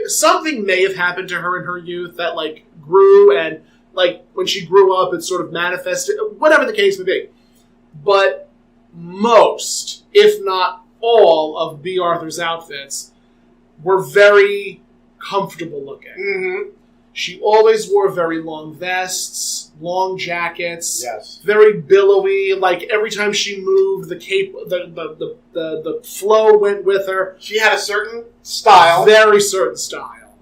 Something may have happened to her in her youth that, like, grew, and, like, when she grew up, it sort of manifested. Whatever the case may be. But most, if not all, of B. Arthur's outfits were very comfortable looking. Mm-hmm. She always wore very long vests, long jackets, very billowy. Like every time she moved, the cape, the flow went with her. She had a certain style, very certain style.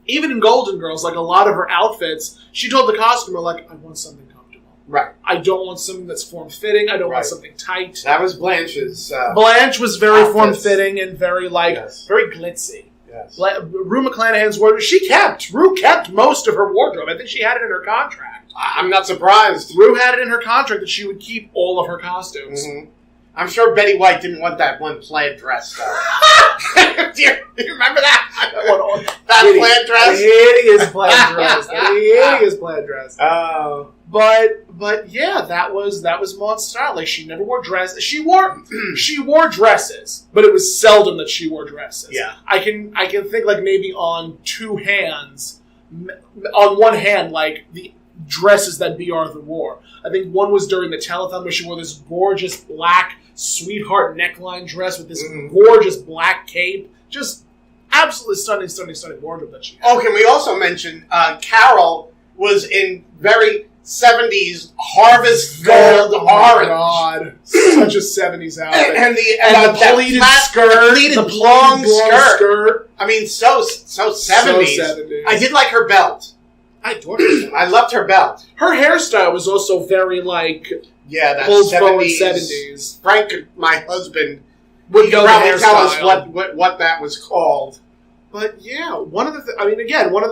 Even in Golden Girls, like a lot of her outfits, she told the costumer, like, "I want something comfortable. Right. I don't want something that's form-fitting. I don't want something tight." That was Blanche's. Blanche was very form-fitting and very, very glitzy. Yes. Rue McClanahan's wardrobe, Rue kept most of her wardrobe. I think she had it in her contract. I'm not surprised. Rue had it in her contract that she would keep all of her costumes. Mm-hmm. I'm sure Betty White didn't want that one plaid dress, though. do you remember that? That plaid dress? Hideous plaid dress. Hideous plaid dress. Oh. But yeah, that was Maude's style. Like, she never wore dresses. She wore dresses, but it was seldom that she wore dresses. Yeah. I can think, like, maybe on two hands. On one hand, like, the dresses that B. Arthur wore. I think one was during the telethon where she wore this gorgeous black sweetheart neckline dress with this gorgeous black cape. Just absolutely stunning wardrobe that she had. Oh, can we also mention Carol was in very 70s harvest gold orange. My God. Such a 70s outfit. And the pleated skirt. The long skirt. I mean, so 70s. So 70s. I did like her belt. I adored her. I loved her belt. Her hairstyle was also very, like, yeah, that old 70s. Frank, my husband, would probably tell us what that was called. But yeah, one of the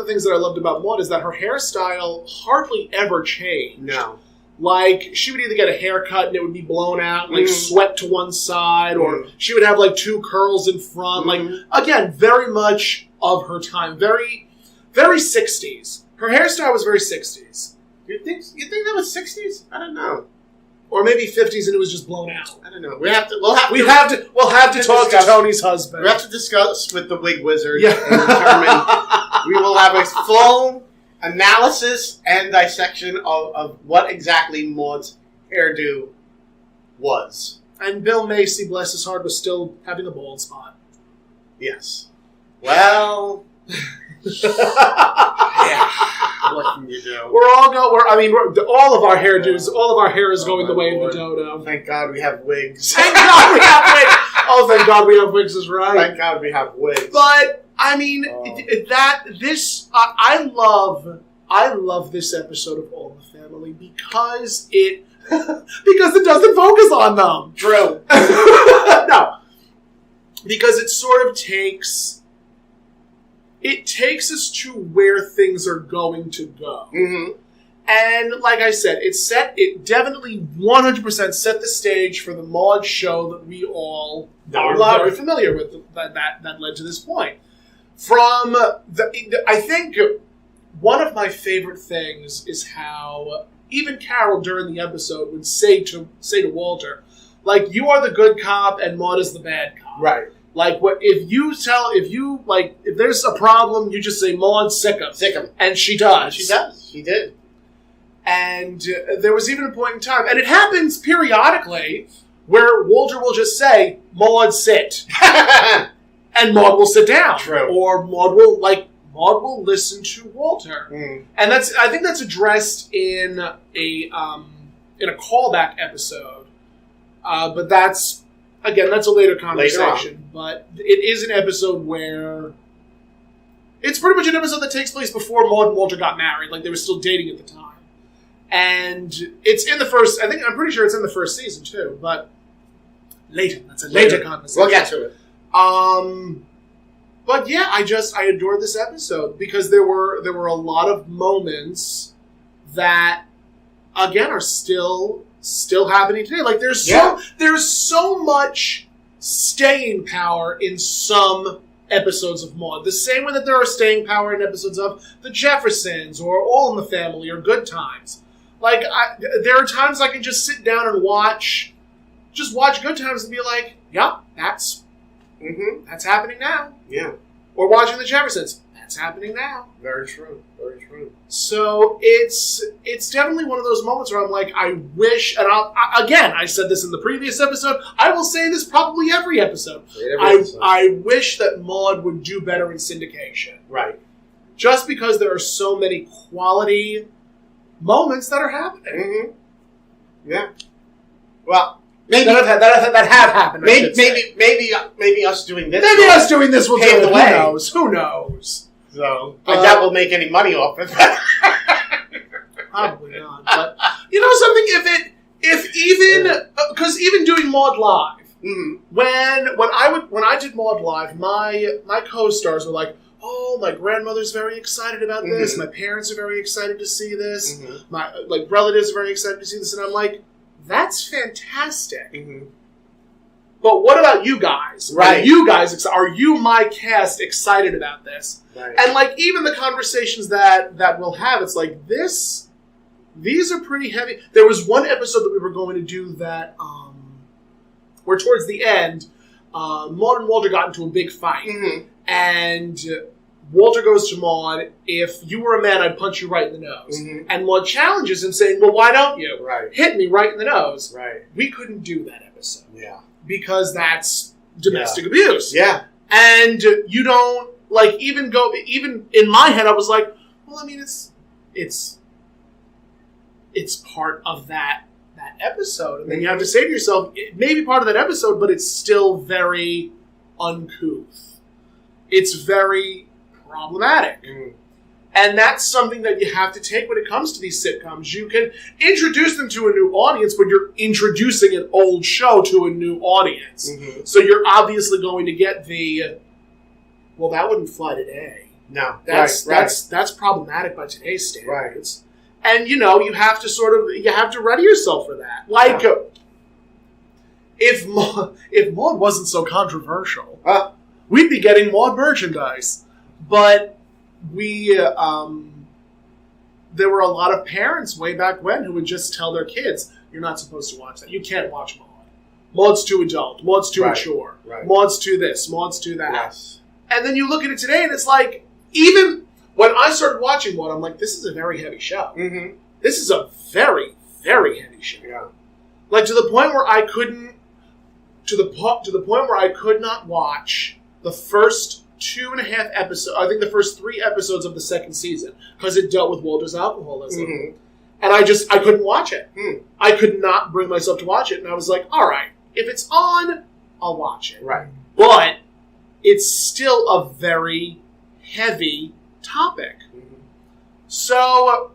things that I loved about Maude is that her hairstyle hardly ever changed. No. Like, she would either get a haircut and it would be blown out, like swept to one side, or she would have like two curls in front. Like, again, very much of her time. Very, very 60s. Her hairstyle was very 60s. You think that was 60s? I don't know. Or maybe 50s and it was just blown out. I don't know. We'll have to talk to Tony's husband. We have to discuss with the wig wizard and determine. We will have a full analysis and dissection of what exactly Maude's hairdo was. And Bill Macy, bless his heart, was still having a bald spot. Yes. Well. Yeah. What can you do? All of our hairdos, all of our hair is going the way of the dodo. Thank God we have wigs. Thank God we have wigs. Oh, thank God we have wigs is right. Thank God we have wigs. But I mean, I love this episode of All in the Family because it doesn't focus on them. True. No, because it sort of takes us to where things are going to go. Mm-hmm. And like I said, it definitely 100% set the stage for the Maude show that we all are very familiar with, that led to this point. I think one of my favorite things is how even Carol during the episode would say to Walter, like, you are the good cop and Maude is the bad cop. Right. Like, if there's a problem, you just say, Maude, sick him. Sick him. And she does. She does. She did. And there was even a point in time, and it happens periodically, where Walter will just say, Maude, sit. And Maude will sit down. True. Or Maude will listen to Walter. Mm. And I think that's addressed in a callback episode. But that's a later conversation. But it is an episode where it's pretty much an episode that takes place before Maude and Walter got married. Like, they were still dating at the time. And it's in the first, I'm pretty sure it's in the first season too, but later. That's a later conversation. We'll get to it. But yeah, I adored this episode because there were a lot of moments that, again, are still happening today. Like, there's so much staying power in some episodes of Maude. The same way that there are staying power in episodes of The Jeffersons or All in the Family or Good Times. Like, there are times I can just sit down and watch Good Times and be like, yeah, that's happening now. Yeah. Or watching The Jeffersons. That's happening now. Very true. Very true. So it's definitely one of those moments where I'm like, I wish, and I said this in the previous episode, I will say this probably every episode. I wish that Maude would do better in syndication. Right. Just because there are so many quality moments that are happening. Mm-hmm. Yeah. Well, maybe that have happened. Maybe us doing this. Maybe us doing this will pave the way. Who knows? So I doubt we'll make any money off it. Probably not. But you know something? Because even doing Maude live, when I did Maude live, my co-stars were like, oh, my grandmother's very excited about this. My parents are very excited to see this. My relatives are very excited to see this. And I'm like, that's fantastic. But what about you guys? Right. Are you guys, are you, my cast, excited about this? Right. And even the conversations that we'll have, it's like, these are pretty heavy. There was one episode that we were going to do that, where towards the end, Maude and Walter got into a big fight. And Walter goes to Maude, if you were a man, I'd punch you right in the nose. And Maude challenges him, saying, well, why don't you? Right. Hit me right in the nose. Right. We couldn't do that episode. Yeah. Because that's domestic abuse. Yeah. And you don't, Like, even in my head, I was like, well, I mean, it's part of that episode. And then you have to say to yourself, it may be part of that episode, but it's still very uncouth. It's very problematic. Mm. And that's something that you have to take when it comes to these sitcoms. You can introduce them to a new audience, but you're introducing an old show to a new audience. Mm-hmm. So you're obviously going to get well, that wouldn't fly today. No. That's problematic by today's standards. Right. And, you have to ready yourself for that. Like, if Maude wasn't so controversial, we'd be getting Maude merchandise. But there were a lot of parents way back when who would just tell their kids, you're not supposed to watch that. You can't watch Maude. Maude's too adult. Maude's too mature. Right. Maude's too this. Maude's too that. Yes. And then you look at it today and it's like, even when I started watching Maude, I'm like, this is a very heavy show. Mm-hmm. This is a very, very heavy show. Yeah. Like, to the point where I couldn't, to the point where I could not watch the first 2.5 episodes, I think the first 3 episodes of the second season, because it dealt with Walter's alcoholism. Mm-hmm. And I couldn't watch it. Mm. I could not bring myself to watch it. And I was like, all right, if it's on, I'll watch it. Right. But it's still a very heavy topic. Mm-hmm. So,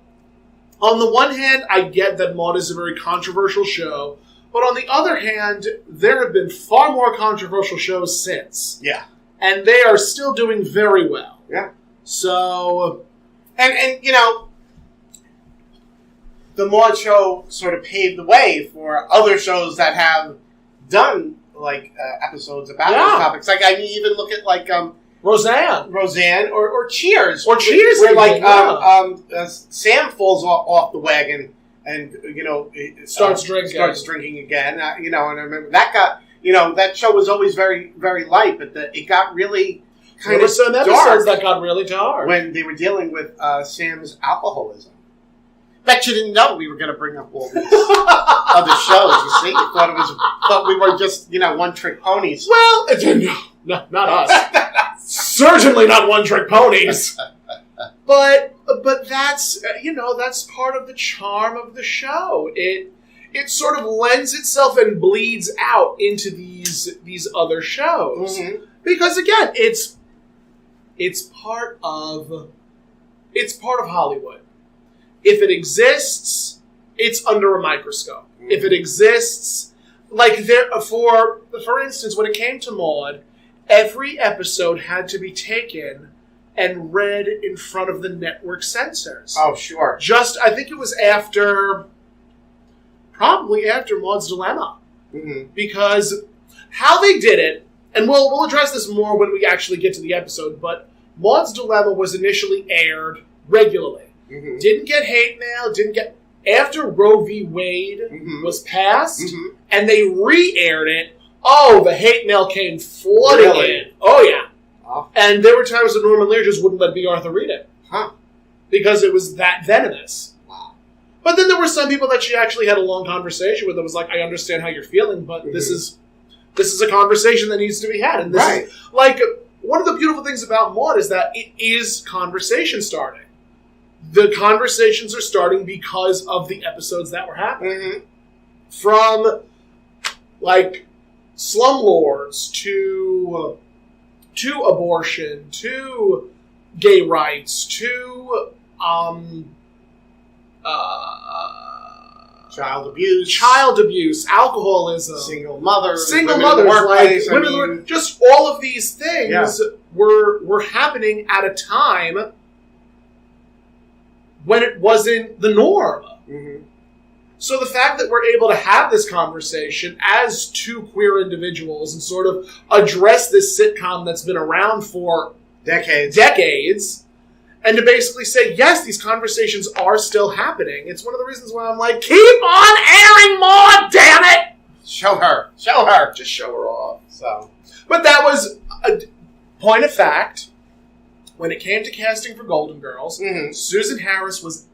on the one hand, I get that Maude is a very controversial show. But on the other hand, there have been far more controversial shows since. Yeah. And they are still doing very well. Yeah. So, and the Maude show sort of paved the way for other shows that have done episodes about those topics. Like, I mean, even look at Roseanne, or Cheers, where Sam falls off the wagon and starts drinking again. And I remember that got. That show was always very, very light, but it got really kind of dark. There were some episodes that got really dark. When they were dealing with Sam's alcoholism. Bet you didn't know we were going to bring up all these other shows, you see? You thought we were just, one-trick ponies. Well, no, not us. Certainly not one-trick ponies. But that's, that's part of the charm of the show. It sort of lends itself and bleeds out into these other shows. Mm-hmm. Because again, it's part of Hollywood. If it exists, it's under a microscope. Mm-hmm. If it exists, for instance, when it came to Maude, every episode had to be taken and read in front of the network censors. Oh, sure. I think it was probably after Maude's Dilemma. Mm-hmm. Because how they did it, and we'll address this more when we actually get to the episode, but Maude's Dilemma was initially aired regularly. Mm-hmm. Didn't get hate mail, after Roe v. Wade mm-hmm. was passed, mm-hmm. and they re-aired it, the hate mail came flooding in. Oh, yeah. Oh. And there were times when Norman Lear just wouldn't let B. Arthur read it. Huh. Because it was that venomous. But then there were some people that she actually had a long conversation with that was like, I understand how you're feeling, but mm-hmm. this is a conversation that needs to be had. And this is, one of the beautiful things about Maude is that it is conversation starting. The conversations are starting because of the episodes that were happening. Mm-hmm. From, slumlords to abortion, to gay rights, to, child abuse, alcoholism, single mothers, women, just all of these things were happening at a time when it wasn't the norm. Mm-hmm. So the fact that we're able to have this conversation as two queer individuals and sort of address this sitcom that's been around for decades, and to basically say, yes, these conversations are still happening. It's one of the reasons why I'm like, keep on airing Maude, damn it! Show her. Just show her off. So, but that was a point of fact. When it came to casting for Golden Girls, mm-hmm. Susan Harris was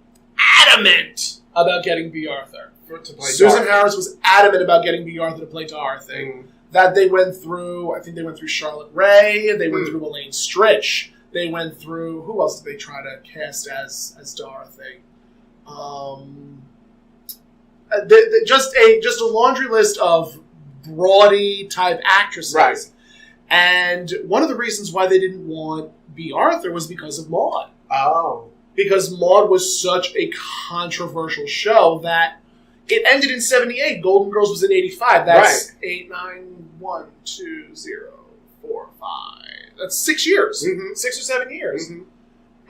adamant about getting B. Arthur. Susan Harris was adamant about getting B. Arthur to play Dorothy. Mm-hmm. That they went through, I think they went through Charlotte Rae, they went through Elaine Stritch. They went through. Who else did they try to cast as Dorothy? Just a laundry list of broady type actresses. Right. And one of the reasons why they didn't want B. Arthur was because of Maude. Oh. Because Maude was such a controversial show that it ended in 78. Golden Girls was in 85. That's right. 8, 9, 1, 2, 0, 4, 5. That's 6 years. Mm-hmm. 6 or 7 years. Mm-hmm.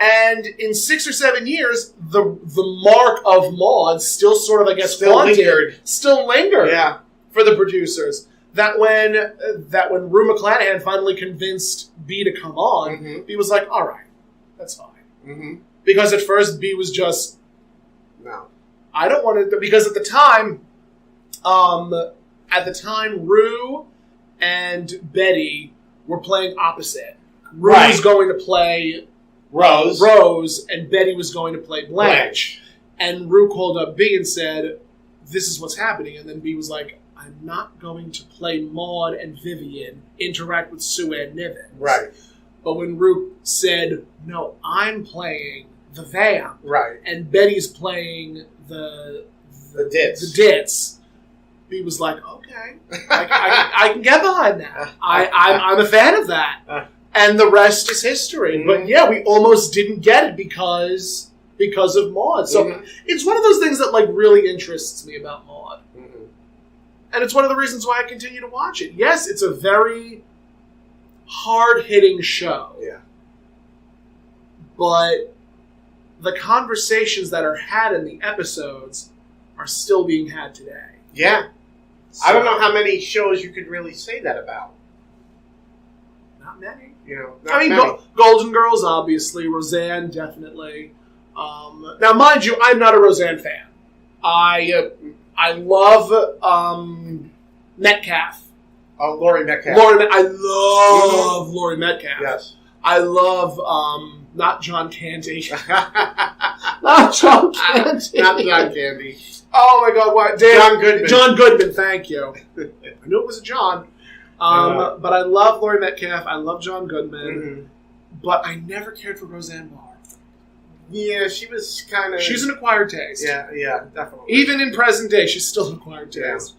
And in 6 or 7 years, the mark of Maude still sort of, I guess, still lingered yeah. for the producers. That when Rue McClanahan finally convinced B to come on, mm-hmm. B was like, all right, that's fine. Mm-hmm. Because at first B was just, no, I don't want to, because at the time, Rue and Betty were playing opposite. Rue was going to play Rose, and Betty was going to play Blanche. And Rue called up B and said, this is what's happening. And then B was like, I'm not going to play Maude and Vivian interact with Sue Ann Nivens. Right. But when Rue said, no, I'm playing the vamp. Right. And Betty's playing the ditz. B was like, okay, I can get behind that. I'm a fan of that. And the rest is history. Mm-hmm. But yeah, we almost didn't get it because of Maude. So mm-hmm. it's one of those things that like really interests me about Maude. Mm-hmm. And it's one of the reasons why I continue to watch it. Yes, it's a very hard-hitting show. Yeah. But the conversations that are had in the episodes are still being had today. Yeah. So, I don't know how many shows you could really say that about. Not many. You know, I mean, Golden Girls, obviously. Roseanne, definitely. Now, mind you, I'm not a Roseanne fan. I love Metcalf. Oh, Laurie Metcalf. I love Laurie Metcalf. Yes. I love, not John Candy. Not John Candy. Not John Candy. Oh my God! What? John Goodman. John Goodman. Thank you. I knew it was a John. But I love Laurie Metcalf. I love John Goodman. Mm-hmm. But I never cared for Roseanne Barr. Yeah, she was kind of. She's an acquired taste. Yeah, definitely. Even in present day, she's still an acquired taste.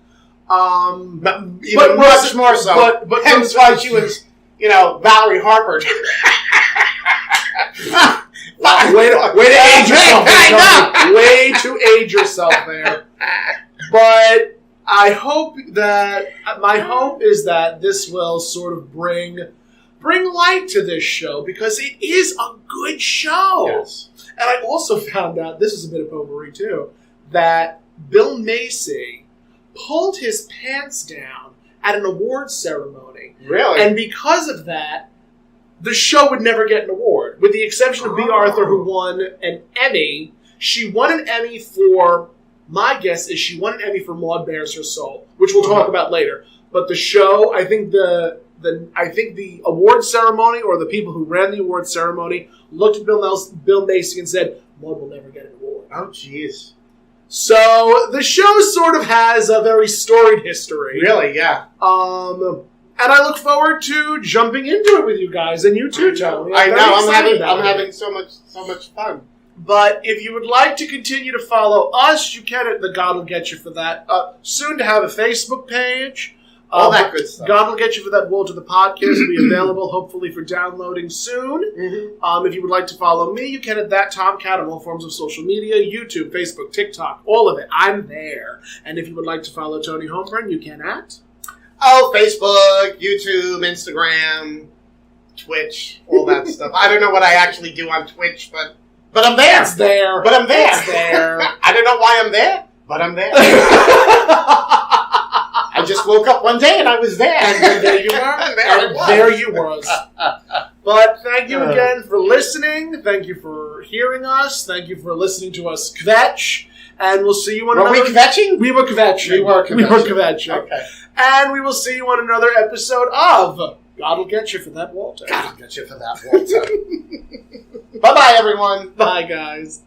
But much more so. But hence why she was, Valerie Harper. Way to age yourself there. Way to age yourself there. But I hope that my hope is that this will sort of bring light to this show because it is a good show. Yes. And I also found out, this is a bit of potpourri too, that Bill Macy pulled his pants down at an awards ceremony. Really? And because of that, the show would never get an award, with the exception of B. Arthur, who won an Emmy. She won an Emmy for, my guess is she won an Emmy for Maude Bears Her Soul, which we'll talk about later. But the show, I think the award ceremony, or the people who ran the award ceremony, looked at Bill Macy and said, Maude will never get an award. Oh, jeez. So the show sort of has a very storied history. Really, yeah. And I look forward to jumping into it with you guys, and you too, Tony. I know. I'm having so much fun. But if you would like to continue to follow us, you can at the God Will Get You for that. Soon to have a Facebook page. All that good stuff. God Will Get You for that. Walter the podcast will be available, hopefully, for downloading soon. Mm-hmm. If you would like to follow me, you can at that Tomcat on all forms of social media, YouTube, Facebook, TikTok, all of it. I'm there. And if you would like to follow Toni Homeperm, you can at... Oh, Facebook, YouTube, Instagram, Twitch, all that stuff. I don't know what I actually do on Twitch, but I'm there. It's there. But I'm there. It's there. I don't know why I'm there, but I'm there. I just woke up one day and I was there. And there you were. There you was. But thank you again for listening. Thank you for hearing us. Thank you for listening to us kvetch. And we'll see you on another... Were we kvetching? We were kvetching. We were kvetching. Okay. And we will see you on another episode of God Will Get You for That, Walter. God Will Get You for That, Walter. Bye-bye, everyone. Bye, guys.